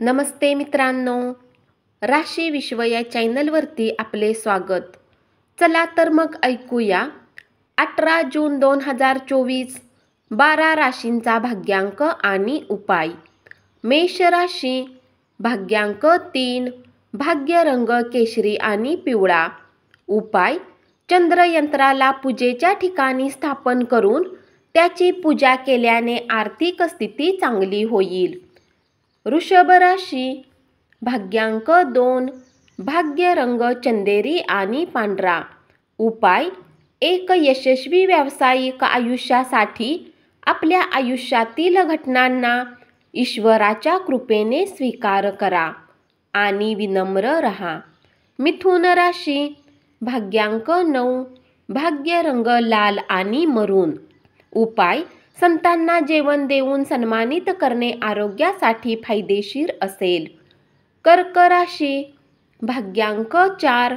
नमस्ते मित्रांनो, राशी विश्व या चॅनलवरती आपले स्वागत। चला तर मग ऐकूया 18 जून 2024 12 राशींचा भाग्यांक आणि उपाय। मेष राशी, भाग्यांक 3, भाग्य रंग केशरी आणि पिवळा। उपाय, चंद्रयंत्राला पूजेच्या ठिकाणी स्थापन करून त्याची पूजा केल्याने आर्थिक स्थिती चांगली होईल। वृषभ राशी, भाग्यांक 2, भाग्य रंग चंदेरी आणि पांढरा। उपाय, एक यशस्वी व्यावसायिक आयुष्यासाठी आपल्या आयुष्यातील घटनांना ईश्वराच्या कृपेने स्वीकार करा आणि विनम्र रहा। मिथुन राशी, भाग्यांक 9, भाग्य रंग लाल आणि मरून। उपाय, संतांना जेवण देऊन सन्मानित करणे आरोग्यासाठी फायदेशीर असेल। कर्क राशी, भाग्यांक 4,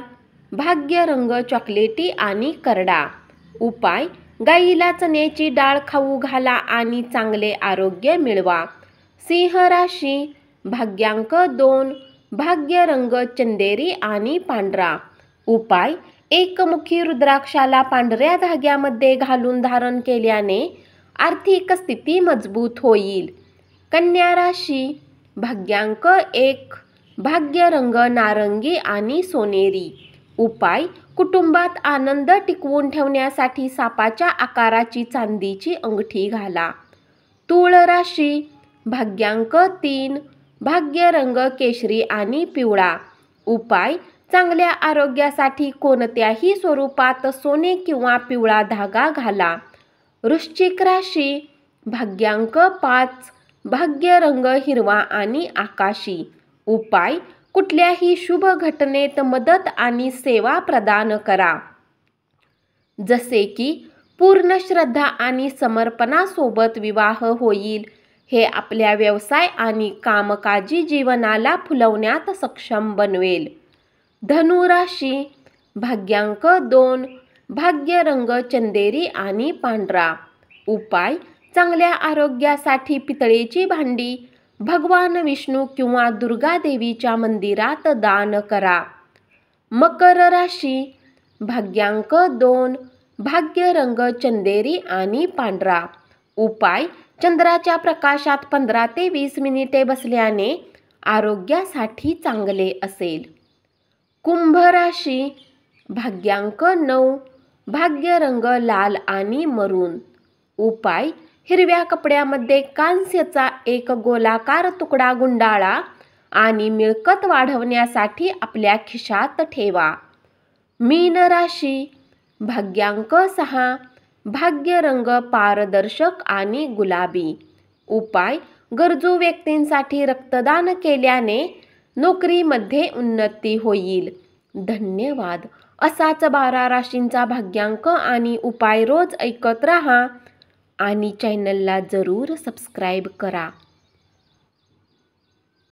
भाग्य रंग चॉकलेटी आणि करडा। उपाय, गाईला चण्याची डाळ खाऊ घाला आणि चांगले आरोग्य मिळवा। सिंह राशी, भाग्यांक 2, भाग्य रंग चंदेरी आणि पांढरा। उपाय, एकमुखी रुद्राक्षाला पांढऱ्या धाग्यामध्ये घालून धारण केल्याने आर्थिक स्थिती मजबूत होईल। कन्या राशी, भाग्यांक 1, भाग्य रंग नारंगी आणि सोनेरी। उपाय, कुटुंबात आनंद टिकवून ठेवण्यासाठी सापाच्या आकाराची चांदीची अंगठी घाला। तूळ राशी, भाग्यांक 3, भाग्य रंग केशरी आणि पिवळा। उपाय, चांगल्या आरोग्यासाठी कोणत्याही स्वरूपात सोने किंवा पिवळा धागा घाला। वृश्चिक राशी, भाग्यांक 5, भाग्य रंग हिरवा आणि आकाशी। उपाय, कुठल्याही शुभ घटनेत मदत आणि सेवा प्रदान करा, जसे की पूर्ण श्रद्धा आणि समर्पणासोबत विवाह होईल। हे आपल्या व्यवसाय आणि कामकाजी जीवनाला फुलवण्यात सक्षम बनवेल। धनु राशी, भाग्यांक 2, भाग्य रंग चंदेरी आणि पांढरा। उपाय, चांगल्या आरोग्यासाठी पितळेची भांडी भगवान विष्णू किंवा दुर्गा देवीच्या मंदिरात दान करा। मकर राशी, भाग्यांक 2, भाग्य रंग चंदेरी आणि पांढरा। उपाय, चंद्राच्या प्रकाशात 15 ते 20 मिनिटे बसल्याने आरोग्यासाठी चांगले असेल। कुंभ राशी, भाग्यांक 9, भाग्य रंग लाल आणि मरून। उपाय, हिरव्या कपड्यामध्ये कांस्याचा एक गोलाकार तुकडा गुंडाळा आणि मिळकत वाढवण्यासाठी आपल्या खिशात ठेवा। मीन राशी, भाग्यांक 6, भाग्य रंग पारदर्शक आणि गुलाबी। उपाय, गरजू व्यक्तींसाठी रक्तदान केल्याने नोकरीमध्ये उन्नती होईल। धन्यवाद। असाच 12 राशींचा भाग्यांक आणि उपाय रोज ऐकत रहा आणि चॅनलला जरूर सबस्क्राईब करा।